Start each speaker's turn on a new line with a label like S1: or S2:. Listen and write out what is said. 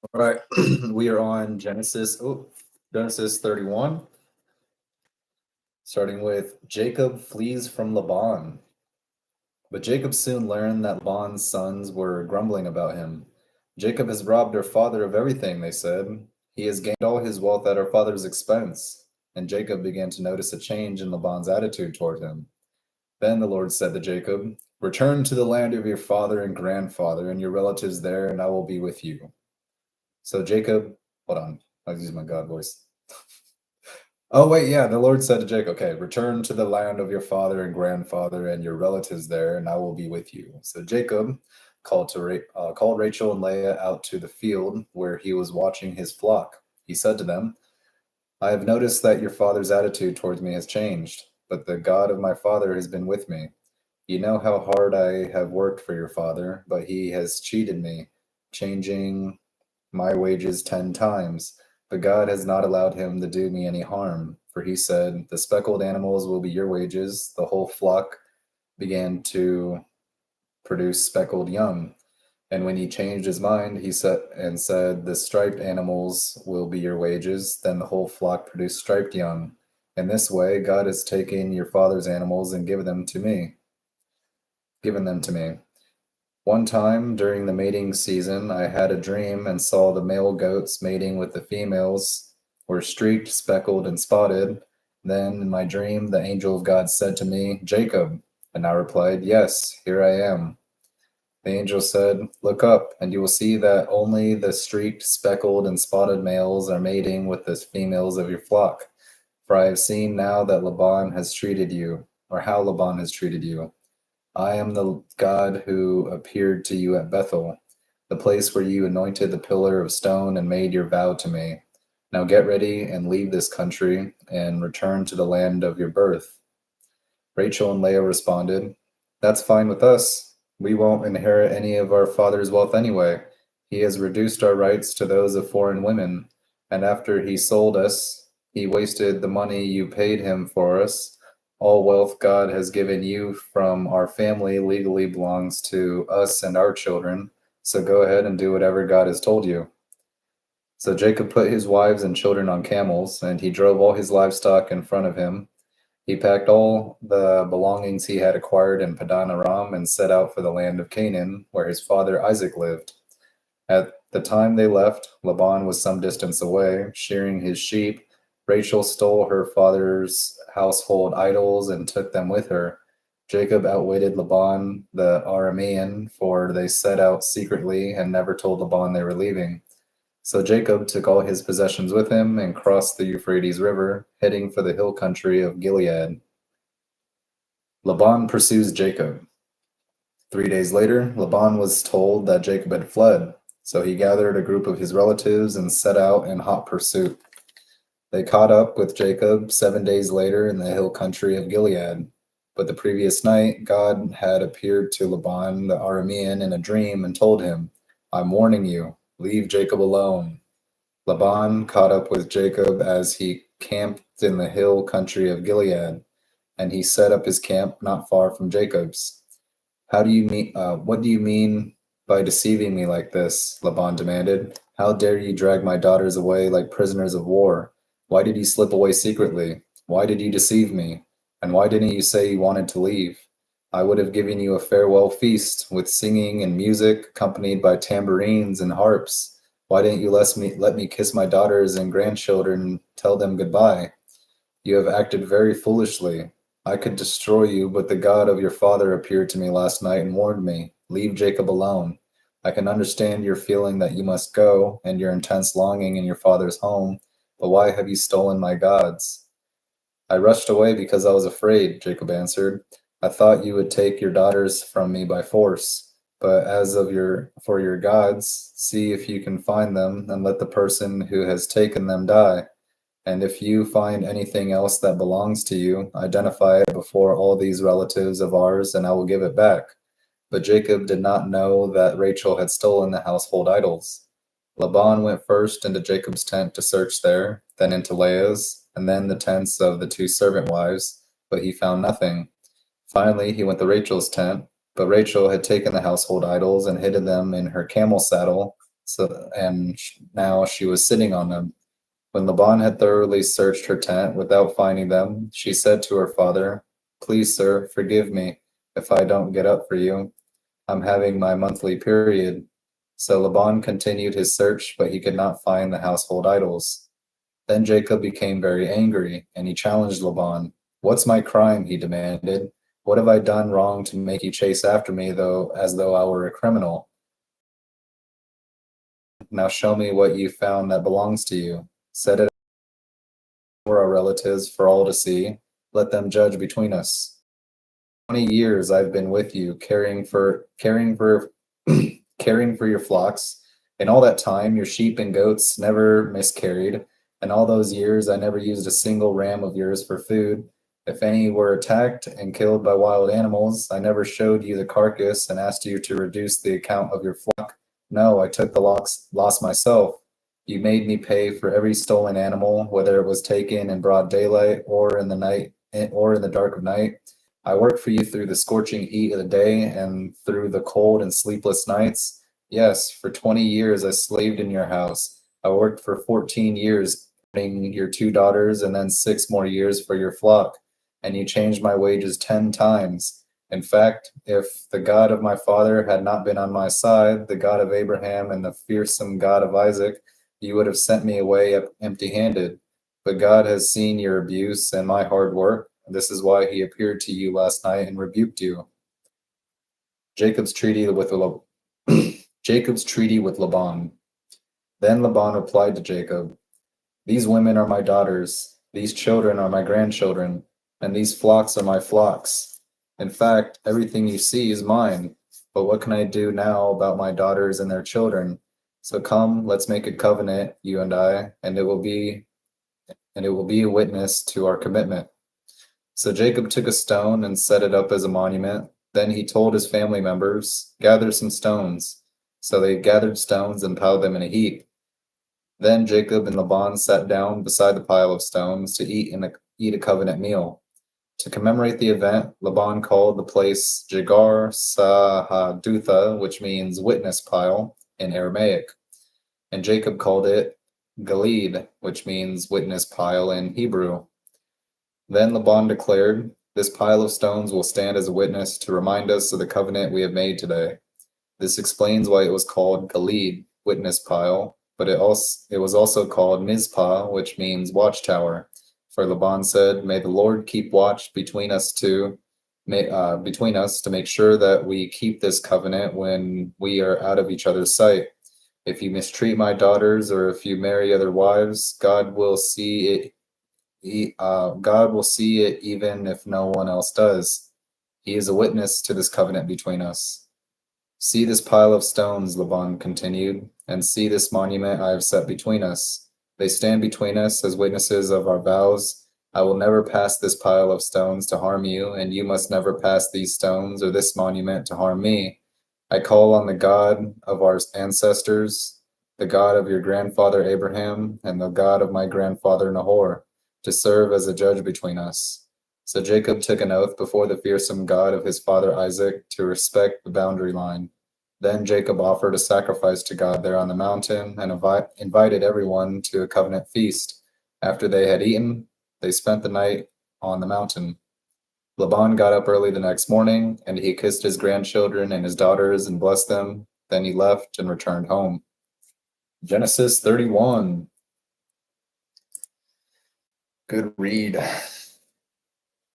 S1: All right, we are on Genesis 31, starting with Jacob flees from Laban. But Jacob soon learned that Laban's sons were grumbling about him. Jacob has robbed our father of everything, they said. He has gained all his wealth at our father's expense. And Jacob began to notice a change in Laban's attitude toward him. Then the Lord said to Jacob, "Return to the land of your father and grandfather and your relatives there, and I will be with you." So Jacob, hold on, I'll use my God voice. Oh, wait, yeah, the Lord said to Jacob, okay, return to the land of your father and grandfather and your relatives there, and I will be with you. So Jacob called Rachel and Leah out to the field where he was watching his flock. He said to them, "I have noticed that your father's attitude towards me has changed, but the God of my father has been with me. You know how hard I have worked for your father, but he has cheated me, changing my wages 10 times. But God has not allowed him to do me any harm, for he said, 'The speckled animals will be your wages.' The whole flock began to produce speckled young. And when he changed his mind, he said, 'The striped animals will be your wages.' Then the whole flock produced striped young. In this way, God has taken your father's animals and given them to me. One time during the mating season, I had a dream and saw the male goats mating with the females were streaked, speckled, and spotted. Then in my dream, the angel of God said to me, 'Jacob.' And I replied, 'Yes, here I am.' The angel said, 'Look up, and you will see that only the streaked, speckled, and spotted males are mating with the females of your flock. For I have seen now that Laban has treated you, or how Laban has treated you. I am the God who appeared to you at Bethel, the place where you anointed the pillar of stone and made your vow to me. Now get ready and leave this country and return to the land of your birth.' Rachel and Leah responded, 'That's fine with us. We won't inherit any of our father's wealth anyway. He has reduced our rights to those of foreign women, and after he sold us, he wasted the money you paid him for us. All wealth God has given you from our family legally belongs to us and our children, so go ahead and do whatever God has told you.' So Jacob put his wives and children on camels, and he drove all his livestock in front of him. He packed all the belongings he had acquired in Padan Aram and set out for the land of Canaan, where his father Isaac lived. At the time they left, Laban was some distance away, shearing his sheep. Rachel stole her father's household idols and took them with her. Jacob outwitted Laban the Aramean, for they set out secretly and never told Laban they were leaving. So Jacob took all his possessions with him and crossed the Euphrates River, heading for the hill country of Gilead. Laban pursues Jacob. 3 days later, Laban was told that Jacob had fled, so he gathered a group of his relatives and set out in hot pursuit. They caught up with Jacob 7 days later in the hill country of Gilead. But the previous night, God had appeared to Laban the Aramean in a dream and told him, "I'm warning you, leave Jacob alone." Laban caught up with Jacob as he camped in the hill country of Gilead, and he set up his camp not far from Jacob's. What do you mean by deceiving me like this?" Laban demanded. "How dare you drag my daughters away like prisoners of war? Why did you slip away secretly? Why did you deceive me? And why didn't you say you wanted to leave? I would have given you a farewell feast with singing and music, accompanied by tambourines and harps. Why didn't you let me kiss my daughters and grandchildren and tell them goodbye? You have acted very foolishly. I could destroy you, but the God of your father appeared to me last night and warned me, 'Leave Jacob alone.' I can understand your feeling that you must go, and your intense longing in your father's home, but why have you stolen my gods?" "I rushed away because I was afraid," Jacob answered. "I thought you would take your daughters from me by force. But for your gods, see if you can find them, and let the person who has taken them die. And if you find anything else that belongs to you, identify it before all these relatives of ours, and I will give it back." But Jacob did not know that Rachel had stolen the household idols. Laban went first into Jacob's tent to search there, then into Leah's, and then the tents of the two servant wives, but he found nothing. Finally, he went to Rachel's tent, but Rachel had taken the household idols and hidden them in her camel saddle, Now she was sitting on them. When Laban had thoroughly searched her tent without finding them, she said to her father, "Please, sir, forgive me if I don't get up for you. I'm having my monthly period." So Laban continued his search, but he could not find the household idols. Then Jacob became very angry, and he challenged Laban. "What's my crime?" he demanded. "What have I done wrong to make you chase after me as though I were a criminal? Now show me what you found that belongs to you. Set it for our relatives for all to see. Let them judge between us. 20 years I've been with you, caring for caring for your flocks. In all that time, your sheep and goats never miscarried. In all those years, I never used a single ram of yours for food. If any were attacked and killed by wild animals, I never showed you the carcass and asked you to reduce the account of your flock. No, I took the loss myself. You made me pay for every stolen animal, whether it was taken in broad daylight or in the dark of night. I worked for you through the scorching heat of the day and through the cold and sleepless nights. Yes, for 20 years I slaved in your house. I worked for 14 years, earning your 2 daughters, and then 6 more years for your flock. And you changed my wages 10 times. In fact, if the God of my father had not been on my side, the God of Abraham and the fearsome God of Isaac, you would have sent me away empty handed. But God has seen your abuse and my hard work. This is why he appeared to you last night and rebuked you. Jacob's treaty with Jacob's treaty with Laban. Then Laban replied to Jacob, "These women are my daughters, these children are my grandchildren, and these flocks are my flocks. In fact, everything you see is mine. But what can I do now about my daughters and their children? So come, let's make a covenant, you and I, and it will be a witness to our commitment." So Jacob took a stone and set it up as a monument. Then he told his family members, "Gather some stones." So they gathered stones and piled them in a heap. Then Jacob and Laban sat down beside the pile of stones to eat a covenant meal. To commemorate the event, Laban called the place Jagar Sahadutha, which means witness pile in Aramaic, and Jacob called it Gilead, which means witness pile in Hebrew. Then Laban declared, "This pile of stones will stand as a witness to remind us of the covenant we have made today." This explains why it was called Gilead, witness pile, but it was also called Mizpah, which means watchtower. For Laban said, "May the Lord keep watch between us to make sure that we keep this covenant when we are out of each other's sight. If you mistreat my daughters or if you marry other wives, God will see it even if no one else does. He is a witness to this covenant between us." "See this pile of stones," Laban continued, "and see this monument I have set between us. They stand between us as witnesses of our vows. I will never pass this pile of stones to harm you, and you must never pass these stones or this monument to harm me. I call on the God of our ancestors, the God of your grandfather Abraham, and the God of my grandfather Nahor, to serve as a judge between us." So Jacob took an oath before the fearsome God of his father Isaac to respect the boundary line. Then Jacob offered a sacrifice to God there on the mountain and invited everyone to a covenant feast. After they had eaten, they spent the night on the mountain. Laban got up early the next morning, and he kissed his grandchildren and his daughters and blessed them. Then he left and returned home. Genesis 31. Good read.